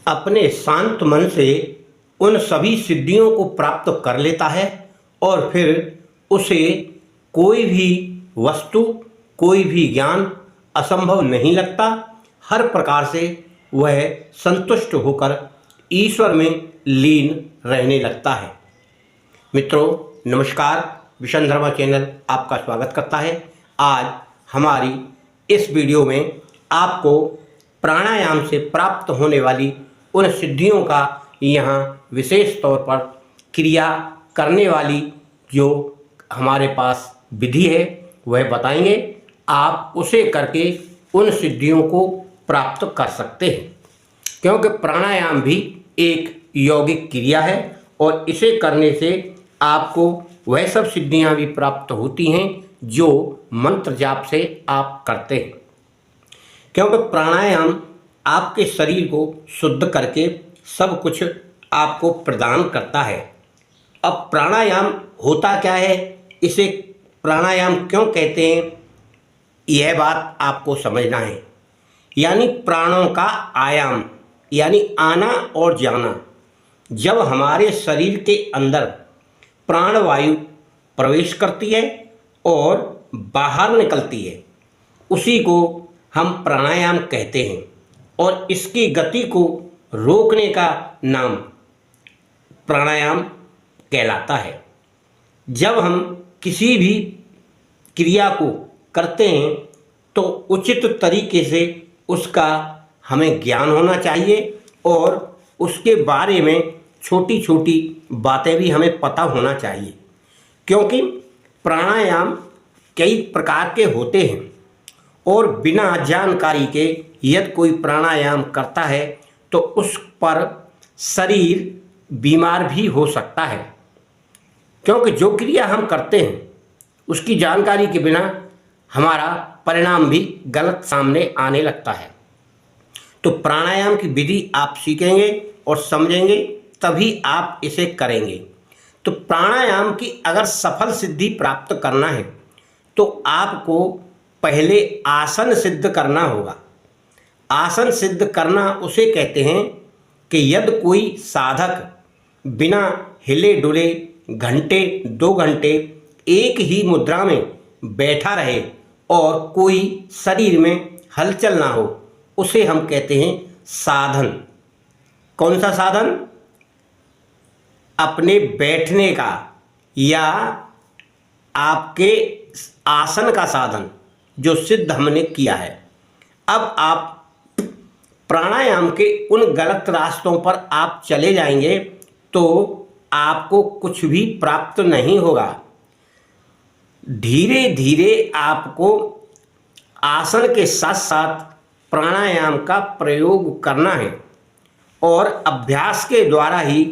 अपने शांत मन से उन सभी सिद्धियों को प्राप्त कर लेता है और फिर उसे कोई भी वस्तु, कोई भी ज्ञान असंभव नहीं लगता। हर प्रकार से वह संतुष्ट होकर ईश्वर में लीन रहने लगता है। मित्रों नमस्कार, विशन धर्मा चैनल आपका स्वागत करता है। आज हमारी इस वीडियो में आपको प्राणायाम से प्राप्त होने वाली उन सिद्धियों का यहाँ विशेष तौर पर क्रिया करने वाली जो हमारे पास विधि है वह बताएंगे। आप उसे करके उन सिद्धियों को प्राप्त कर सकते हैं, क्योंकि प्राणायाम भी एक यौगिक क्रिया है और इसे करने से आपको वह सब सिद्धियां भी प्राप्त होती हैं जो मंत्र जाप से आप करते हैं। क्योंकि प्राणायाम आपके शरीर को शुद्ध करके सब कुछ आपको प्रदान करता है। अब प्राणायाम होता क्या है, इसे प्राणायाम क्यों कहते हैं, यह बात आपको समझना है। यानी प्राणों का आयाम, यानी आना और जाना। जब हमारे शरीर के अंदर प्राणवायु प्रवेश करती है और बाहर निकलती है, उसी को हम प्राणायाम कहते हैं और इसकी गति को रोकने का नाम प्राणायाम कहलाता है। जब हम किसी भी क्रिया को करते हैं तो उचित तरीके से उसका हमें ज्ञान होना चाहिए और उसके बारे में छोटी छोटी बातें भी हमें पता होना चाहिए, क्योंकि प्राणायाम कई प्रकार के होते हैं और बिना जानकारी के यदि कोई प्राणायाम करता है तो उस पर शरीर बीमार भी हो सकता है। क्योंकि जो क्रिया हम करते हैं उसकी जानकारी के बिना हमारा परिणाम भी गलत सामने आने लगता है। तो प्राणायाम की विधि आप सीखेंगे और समझेंगे तभी आप इसे करेंगे। तो प्राणायाम की अगर सफल सिद्धि प्राप्त करना है तो आपको पहले आसन सिद्ध करना होगा। आसन सिद्ध करना उसे कहते हैं कि यदि कोई साधक बिना हिले डुले घंटे 2 घंटे एक ही मुद्रा में बैठा रहे और कोई शरीर में हलचल ना हो, उसे हम कहते हैं साधन। कौन सा साधन? अपने बैठने का या आपके आसन का साधन जो सिद्ध हमने किया है। अब आप प्राणायाम के उन गलत रास्तों पर आप चले जाएंगे तो आपको कुछ भी प्राप्त नहीं होगा। धीरे धीरे आपको आसन के साथ साथ प्राणायाम का प्रयोग करना है और अभ्यास के द्वारा ही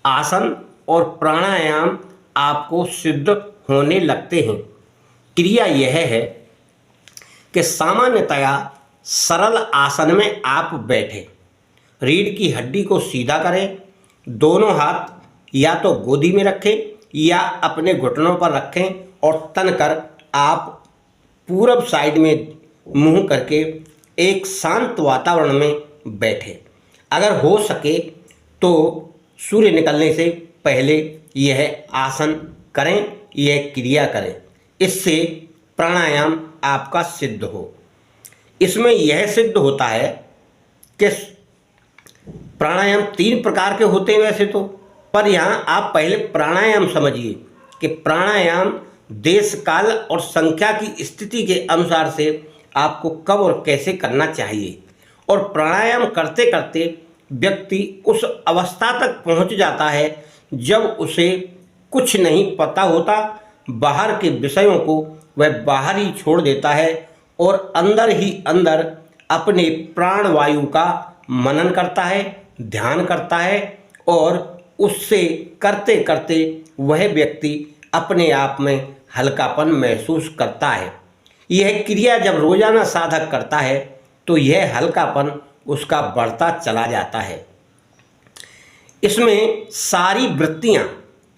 आसन और प्राणायाम आपको सिद्ध होने लगते हैं। क्रिया यह है कि सामान्यतया सरल आसन में आप बैठें, रीढ़ की हड्डी को सीधा करें, दोनों हाथ या तो गोदी में रखें या अपने घुटनों पर रखें और तन कर आप पूरब साइड में मुंह करके एक शांत वातावरण में बैठें। अगर हो सके तो सूर्य निकलने से पहले यह आसन करें, यह क्रिया करें, इससे प्राणायाम आपका सिद्ध हो। इसमें यह सिद्ध होता है कि प्राणायाम 3 प्रकार के होते हैं वैसे तो, पर यहाँ आप पहले प्राणायाम समझिए कि प्राणायाम देश काल और संख्या की स्थिति के अनुसार से आपको कब और कैसे करना चाहिए। और प्राणायाम करते करते व्यक्ति उस अवस्था तक पहुँच जाता है जब उसे कुछ नहीं पता होता, बाहर के विषयों को वह बाहर ही छोड़ देता है और अंदर ही अंदर अपने प्राणवायु का मनन करता है, ध्यान करता है और उससे करते करते वह व्यक्ति अपने आप में हल्कापन महसूस करता है। यह क्रिया जब रोजाना साधक करता है तो यह हल्कापन उसका बढ़ता चला जाता है। इसमें सारी वृत्तियां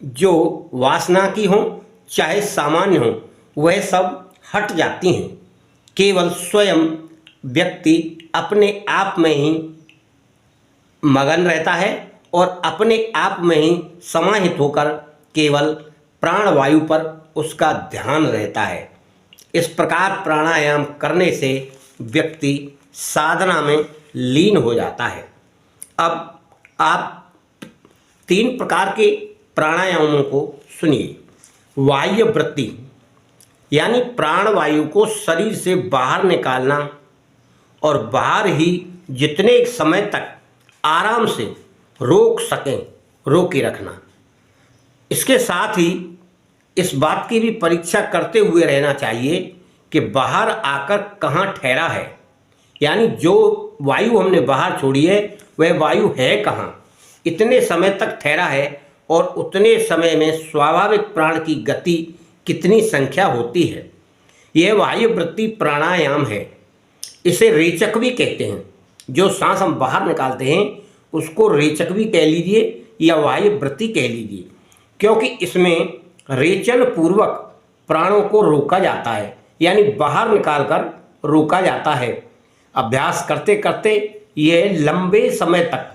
जो वासना की हों चाहे सामान्य हों वह सब हट जाती हैं। केवल स्वयं व्यक्ति अपने आप में ही मगन रहता है और अपने आप में ही समाहित होकर केवल प्राणवायु पर उसका ध्यान रहता है। इस प्रकार प्राणायाम करने से व्यक्ति साधना में लीन हो जाता है। अब आप 3 प्रकार के प्राणायामों को सुनिए। बाह्य वृत्ति यानी प्राणवायु को शरीर से बाहर निकालना और बाहर ही जितने समय तक आराम से रोक सकें रोके रखना। इसके साथ ही इस बात की भी परीक्षा करते हुए रहना चाहिए कि बाहर आकर कहाँ ठहरा है, यानी जो वायु हमने बाहर छोड़ी है वह वायु है कहाँ, इतने समय तक ठहरा है और उतने समय में स्वाभाविक प्राण की गति कितनी संख्या होती है। यह वायु वृत्ति प्राणायाम है। इसे रेचक भी कहते हैं। जो सांस हम बाहर निकालते हैं उसको रेचक भी कह लीजिए या वायु वृत्ति कह लीजिए, क्योंकि इसमें रेचन पूर्वक प्राणों को रोका जाता है, यानी बाहर निकालकर रोका जाता है। अभ्यास करते करते यह लंबे समय तक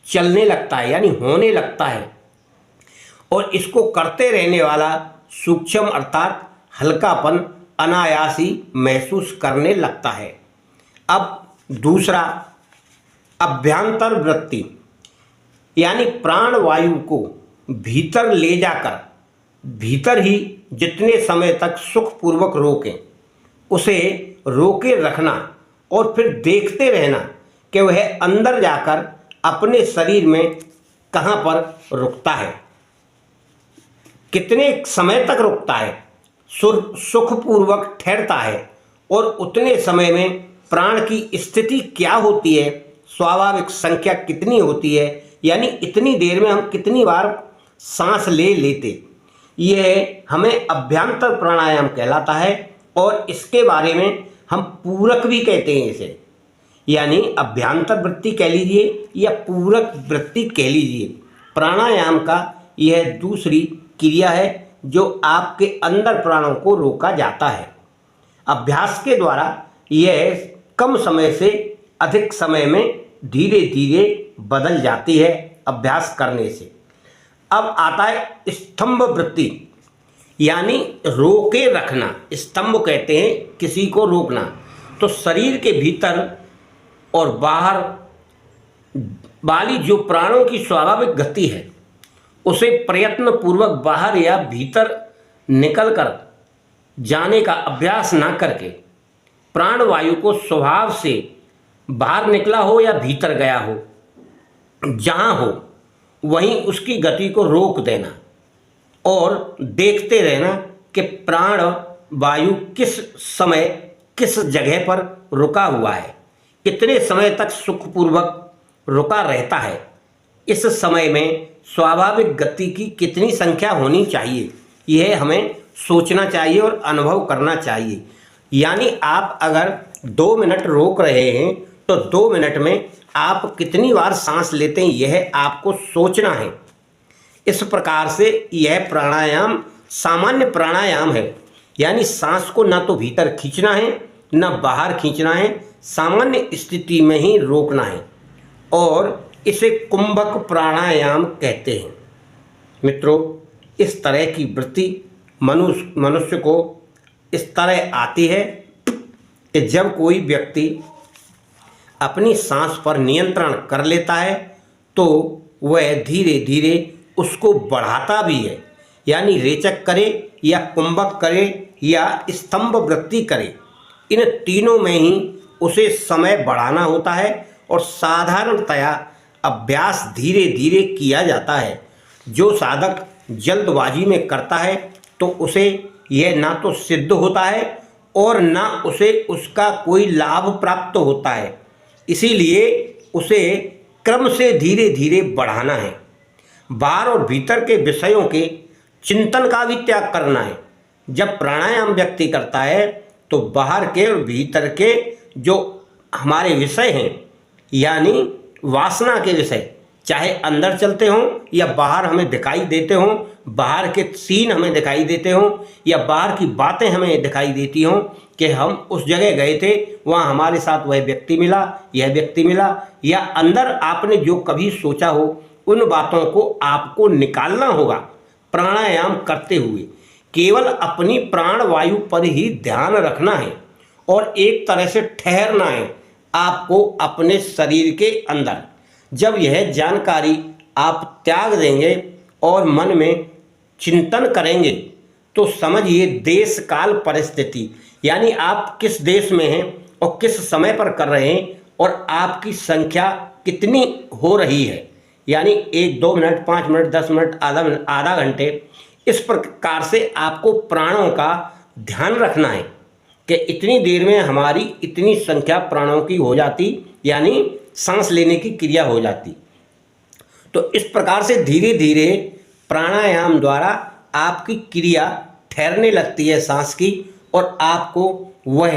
चलने लगता है, यानी होने लगता है, और इसको करते रहने वाला सूक्ष्म अर्थात हल्कापन अनायास ही महसूस करने लगता है। अब दूसरा अभ्यंतर वृत्ति यानी प्राणवायु को भीतर ले जाकर भीतर ही जितने समय तक सुखपूर्वक रोकें उसे रोके रखना और फिर देखते रहना कि वह अंदर जाकर अपने शरीर में कहाँ पर रुकता है, कितने समय तक रुकता है, सुखपूर्वक ठहरता है और उतने समय में प्राण की स्थिति क्या होती है, स्वाभाविक संख्या कितनी होती है, यानी इतनी देर में हम कितनी बार सांस ले लेते। यह हमें अभ्यंतर प्राणायाम कहलाता है और इसके बारे में हम पूरक भी कहते हैं इसे, यानी अभ्यंतर वृत्ति कह लीजिए या पूरक वृत्ति कह लीजिए। प्राणायाम का यह दूसरी क्रिया है जो आपके अंदर प्राणों को रोका जाता है। अभ्यास के द्वारा यह कम समय से अधिक समय में धीरे धीरे बदल जाती है अभ्यास करने से। अब आता है स्तंभ वृत्ति, यानी रोके रखना। स्तंभ कहते हैं किसी को रोकना। तो शरीर के भीतर और बाहर वाली जो प्राणों की स्वाभाविक गति है उसे प्रयत्न पूर्वक बाहर या भीतर निकलकर जाने का अभ्यास ना करके प्राणवायु को स्वभाव से बाहर निकला हो या भीतर गया हो, जहाँ हो वहीं उसकी गति को रोक देना और देखते रहना कि प्राण वायु किस समय किस जगह पर रुका हुआ है, कितने समय तक सुखपूर्वक रुका रहता है, इस समय में स्वाभाविक गति की कितनी संख्या होनी चाहिए, यह हमें सोचना चाहिए और अनुभव करना चाहिए। यानी आप अगर 2 मिनट रोक रहे हैं तो 2 मिनट में आप कितनी बार सांस लेते हैं यह आपको सोचना है। इस प्रकार से यह प्राणायाम सामान्य प्राणायाम है, यानी सांस को ना तो भीतर खींचना है ना बाहर खींचना है, सामान्य स्थिति में ही रोकना है और इसे कुंभक प्राणायाम कहते हैं। मित्रों, इस तरह की वृत्ति मनुष्य को इस तरह आती है कि जब कोई व्यक्ति अपनी सांस पर नियंत्रण कर लेता है तो वह धीरे धीरे उसको बढ़ाता भी है, यानी रेचक करे या कुंभक करे या स्तंभ वृत्ति करे, इन तीनों में ही उसे समय बढ़ाना होता है और साधारणतया अभ्यास धीरे धीरे किया जाता है। जो साधक जल्दबाजी में करता है तो उसे यह ना तो सिद्ध होता है और ना उसे उसका कोई लाभ प्राप्त होता है। इसीलिए उसे क्रम से धीरे धीरे बढ़ाना है। बाहर और भीतर के विषयों के चिंतन का भी त्याग करना है। जब प्राणायाम व्यक्ति करता है तो बाहर के और भीतर के जो हमारे विषय हैं, यानी वासना के विषय, चाहे अंदर चलते हों या बाहर हमें दिखाई देते हों, बाहर के सीन हमें दिखाई देते हों या बाहर की बातें हमें दिखाई देती हों कि हम उस जगह गए थे, वहाँ हमारे साथ वह व्यक्ति मिला, यह व्यक्ति मिला, या अंदर आपने जो कभी सोचा हो उन बातों को आपको निकालना होगा प्राणायाम करते हुए। केवल अपनी प्राण वायु पर ही ध्यान रखना है और एक तरह से ठहरना है आपको अपने शरीर के अंदर। जब यह जानकारी आप त्याग देंगे और मन में चिंतन करेंगे तो समझिए देश काल परिस्थिति, यानी आप किस देश में हैं और किस समय पर कर रहे हैं और आपकी संख्या कितनी हो रही है, यानी 1, 2 मिनट, 5 मिनट, 10 मिनट, आधा घंटे, इस प्रकार से आपको प्राणों का ध्यान रखना है कि इतनी देर में हमारी इतनी संख्या प्राणों की हो जाती, यानी सांस लेने की क्रिया हो जाती। तो इस प्रकार से धीरे धीरे प्राणायाम द्वारा आपकी क्रिया ठहरने लगती है सांस की, और आपको वह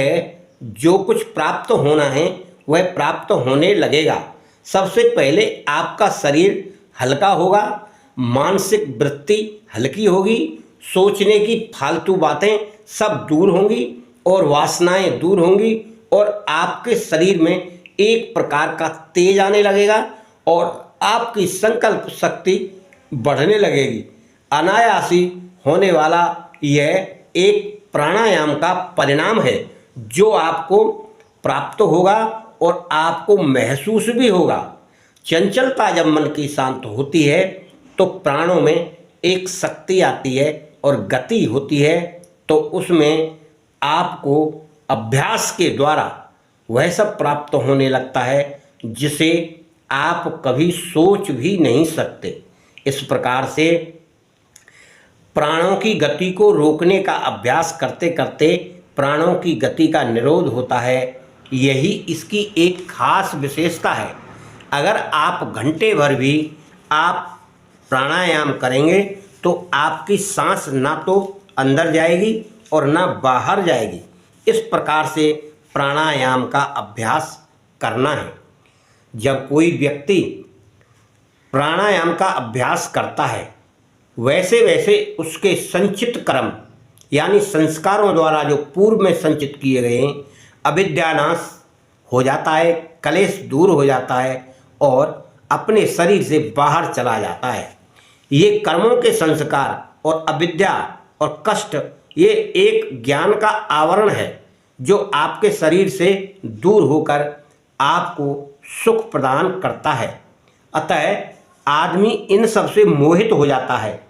जो कुछ प्राप्त होना है वह प्राप्त होने लगेगा। सबसे पहले आपका शरीर हल्का होगा, मानसिक वृत्ति हल्की होगी, सोचने की फालतू बातें सब दूर होंगी और वासनाएं दूर होंगी, और आपके शरीर में एक प्रकार का तेज आने लगेगा और आपकी संकल्प शक्ति बढ़ने लगेगी। अनायासी होने वाला यह एक प्राणायाम का परिणाम है जो आपको प्राप्त होगा और आपको महसूस भी होगा। चंचलता जब मन की शांत होती है तो प्राणों में एक शक्ति आती है और गति होती है, तो उसमें आपको अभ्यास के द्वारा वह सब प्राप्त होने लगता है जिसे आप कभी सोच भी नहीं सकते। इस प्रकार से प्राणों की गति को रोकने का अभ्यास करते करते प्राणों की गति का निरोध होता है। यही इसकी एक खास विशेषता है। अगर आप घंटे भर भी आप प्राणायाम करेंगे तो आपकी सांस ना तो अंदर जाएगी और ना बाहर जाएगी। इस प्रकार से प्राणायाम का अभ्यास करना है। जब कोई व्यक्ति प्राणायाम का अभ्यास करता है, वैसे वैसे उसके संचित कर्म यानी संस्कारों द्वारा जो पूर्व में संचित किए गए हैं, अविद्यानाश हो जाता है, कलेश दूर हो जाता है और अपने शरीर से बाहर चला जाता है। ये कर्मों के संस्कार और अविद्या और कष्ट, ये एक ज्ञान का आवरण है जो आपके शरीर से दूर होकर आपको सुख प्रदान करता है। अतः आदमी इन सब से मोहित हो जाता है,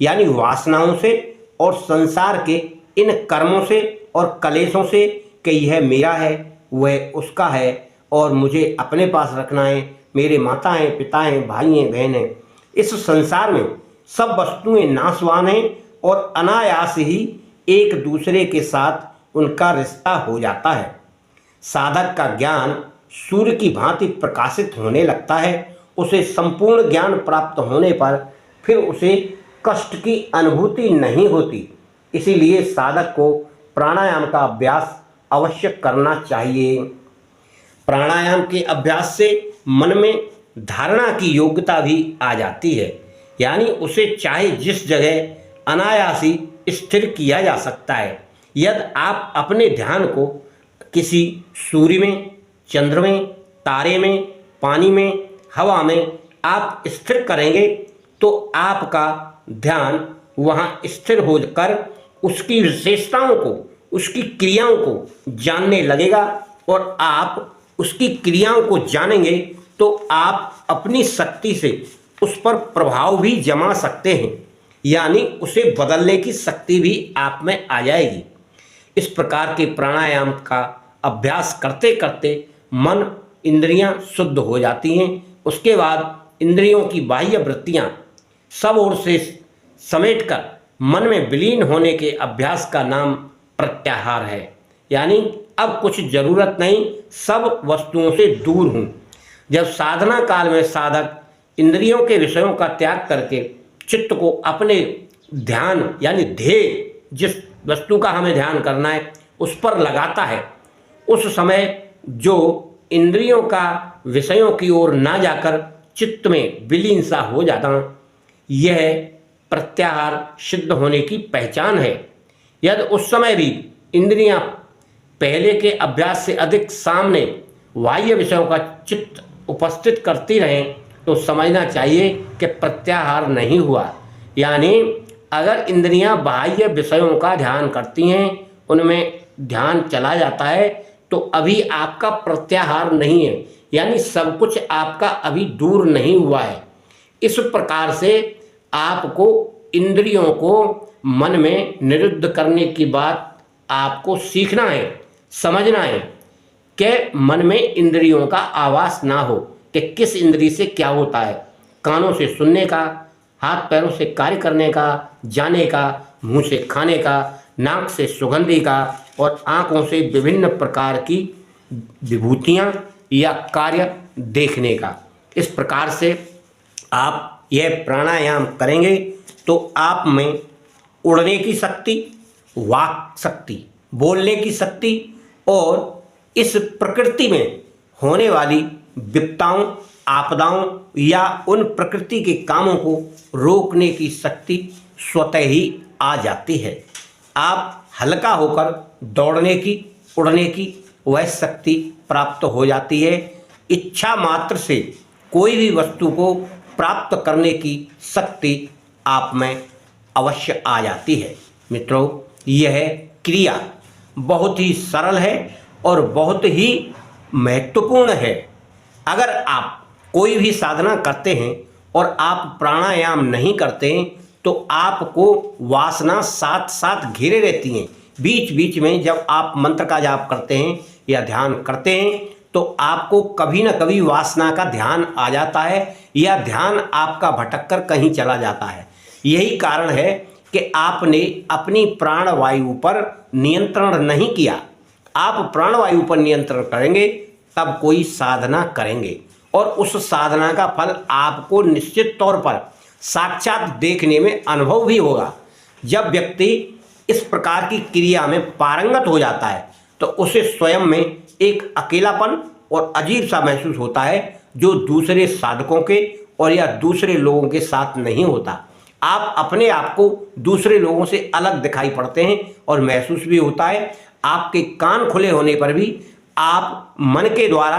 यानी वासनाओं से और संसार के इन कर्मों से और कलेशों से कि यह मेरा है, वह उसका है और मुझे अपने पास रखना है, मेरे माता हैं, पिता हैं, भाई हैं, बहन हैं। इस संसार में सब वस्तुएं नाशवान हैं और अनायास ही एक दूसरे के साथ उनका रिश्ता हो जाता है। साधक का ज्ञान सूर्य की भांति प्रकाशित होने लगता है। उसे संपूर्ण ज्ञान प्राप्त होने पर फिर उसे कष्ट की अनुभूति नहीं होती। इसीलिए साधक को प्राणायाम का अभ्यास अवश्य करना चाहिए। प्राणायाम के अभ्यास से मन में धारणा की योग्यता भी आ जाती है, यानी उसे चाहे जिस जगह अनायासी स्थिर किया जा सकता है। यदि आप अपने ध्यान को किसी सूर्य में, चंद्र में, तारे में, पानी में, हवा में आप स्थिर करेंगे तो आपका ध्यान वहाँ स्थिर होकर उसकी विशेषताओं को, उसकी क्रियाओं को जानने लगेगा और आप उसकी क्रियाओं को जानेंगे तो आप अपनी शक्ति से उस पर प्रभाव भी जमा सकते हैं, यानी उसे बदलने की शक्ति भी आप में आ जाएगी। इस प्रकार के प्राणायाम का अभ्यास करते करते मन, इंद्रियां शुद्ध हो जाती हैं। उसके बाद इंद्रियों की बाह्य वृत्तियां सब ओर से समेटकर मन में विलीन होने के अभ्यास का नाम प्रत्याहार है, यानी अब कुछ जरूरत नहीं, सब वस्तुओं से दूर हूँ। जब साधना काल में साधक इंद्रियों के विषयों का त्याग करके चित्त को अपने ध्यान यानी ध्येय, जिस वस्तु का हमें ध्यान करना है उस पर लगाता है, उस समय जो इंद्रियों का विषयों की ओर ना जाकर चित्त में विलीन सा हो जाना, यह प्रत्याहार सिद्ध होने की पहचान है। यदि उस समय भी इंद्रियां पहले के अभ्यास से अधिक सामने बाह्य विषयों का चित्त उपस्थित करती रहें तो समझना चाहिए कि प्रत्याहार नहीं हुआ। यानी अगर इंद्रियां बाह्य विषयों का ध्यान करती हैं, उनमें ध्यान चला जाता है, तो अभी आपका प्रत्याहार नहीं है, यानी सब कुछ आपका अभी दूर नहीं हुआ है। इस प्रकार से आपको इंद्रियों को मन में निरुद्ध करने की बात आपको सीखना है, समझना है कि मन में इंद्रियों का आवास ना हो कि किस इंद्री से क्या होता है। कानों से सुनने का, हाथ पैरों से कार्य करने का, जाने का, मुंह से खाने का, नाक से सुगंधी का और आँखों से विभिन्न प्रकार की विभूतियाँ या कार्य देखने का। इस प्रकार से आप यह प्राणायाम करेंगे तो आप में उड़ने की शक्ति, वाक शक्ति, बोलने की शक्ति और इस प्रकृति में होने वाली विपदाओं, आपदाओं या उन प्रकृति के कामों को रोकने की शक्ति स्वतः ही आ जाती है। आप हल्का होकर दौड़ने की, उड़ने की वह शक्ति प्राप्त हो जाती है। इच्छा मात्र से कोई भी वस्तु को प्राप्त करने की शक्ति आप में अवश्य आ जाती है। मित्रों, यह क्रिया बहुत ही सरल है और बहुत ही महत्वपूर्ण है। अगर आप कोई भी साधना करते हैं और आप प्राणायाम नहीं करते हैं तो आपको वासना साथ साथ घेरे रहती हैं। बीच बीच में जब आप मंत्र का जाप करते हैं या ध्यान करते हैं तो आपको कभी न कभी वासना का ध्यान आ जाता है या ध्यान आपका भटक कर कहीं चला जाता है। यही कारण है कि आपने अपनी प्राणवायु पर नियंत्रण नहीं किया। आप प्राणवायु पर नियंत्रण करेंगे तब कोई साधना करेंगे और उस साधना का फल आपको निश्चित तौर पर साक्षात देखने में अनुभव भी होगा। जब व्यक्ति इस प्रकार की क्रिया में पारंगत हो जाता है तो उसे स्वयं में एक अकेलापन और अजीब सा महसूस होता है जो दूसरे साधकों के और या दूसरे लोगों के साथ नहीं होता। आप अपने आप को दूसरे लोगों से अलग दिखाई पड़ते हैं और महसूस भी होता है। आपके कान खुले होने पर भी आप मन के द्वारा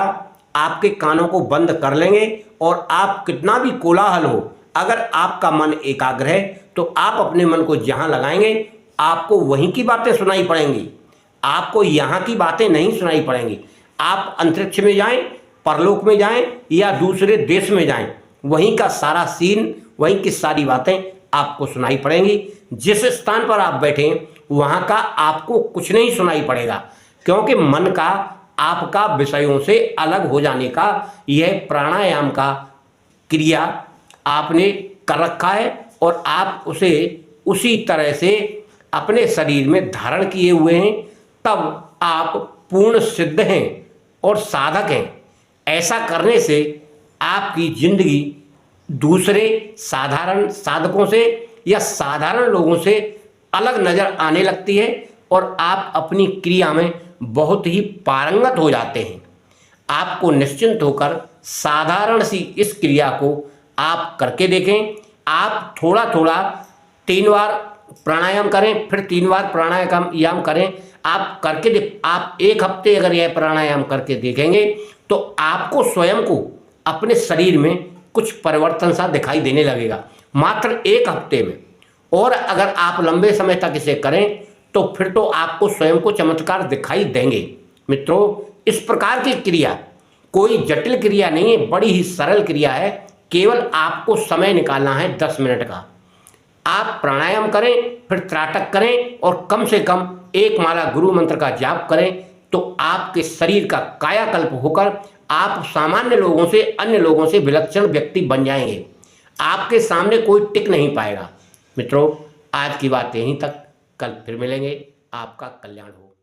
आपके कानों को बंद कर लेंगे और आप कितना भी कोलाहल हो, अगर आपका मन एकाग्र है तो आप अपने मन को जहाँ लगाएंगे आपको वहीं की बातें सुनाई पड़ेंगी, आपको यहाँ की बातें नहीं सुनाई पड़ेंगी। आप अंतरिक्ष में जाएं, परलोक में जाएं या दूसरे देश में जाएं, वहीं का सारा सीन, वहीं की सारी बातें आपको सुनाई पड़ेंगी। जिस स्थान पर आप बैठे वहाँ का आपको कुछ नहीं सुनाई पड़ेगा, क्योंकि मन का आपका विषयों से अलग हो जाने का यह प्राणायाम का क्रिया आपने कर रखा है और आप उसे उसी तरह से अपने शरीर में धारण किए हुए हैं। तब आप पूर्ण सिद्ध हैं और साधक हैं। ऐसा करने से आपकी जिंदगी दूसरे साधारण साधकों से या साधारण लोगों से अलग नज़र आने लगती है और आप अपनी क्रिया में बहुत ही पारंगत हो जाते हैं। आपको निश्चिंत होकर साधारण सी इस क्रिया को आप करके देखें। आप थोड़ा थोड़ा 3 बार प्राणायाम करें, फिर 3 बार प्राणायाम करें। आप करके आप 1 हफ्ते अगर यह प्राणायाम करके देखेंगे तो आपको स्वयं को अपने शरीर में कुछ परिवर्तन सा दिखाई देने लगेगा, मात्र 1 हफ्ते में। और अगर आप लंबे समय तक इसे करें तो फिर तो आपको स्वयं को चमत्कार दिखाई देंगे। मित्रों, इस प्रकार की क्रिया कोई जटिल क्रिया नहीं है, बड़ी ही सरल क्रिया है। केवल आपको समय निकालना है 10 मिनट का। आप प्राणायाम करें, फिर त्राटक करें और कम से कम 1 माला गुरु मंत्र का जाप करें तो आपके शरीर का कायाकल्प होकर आप सामान्य लोगों से, अन्य लोगों से विलक्षण व्यक्ति बन जाएंगे। आपके सामने कोई टिक नहीं पाएगा। मित्रों, आज की बात यहीं तक। कल फिर मिलेंगे। आपका कल्याण हो।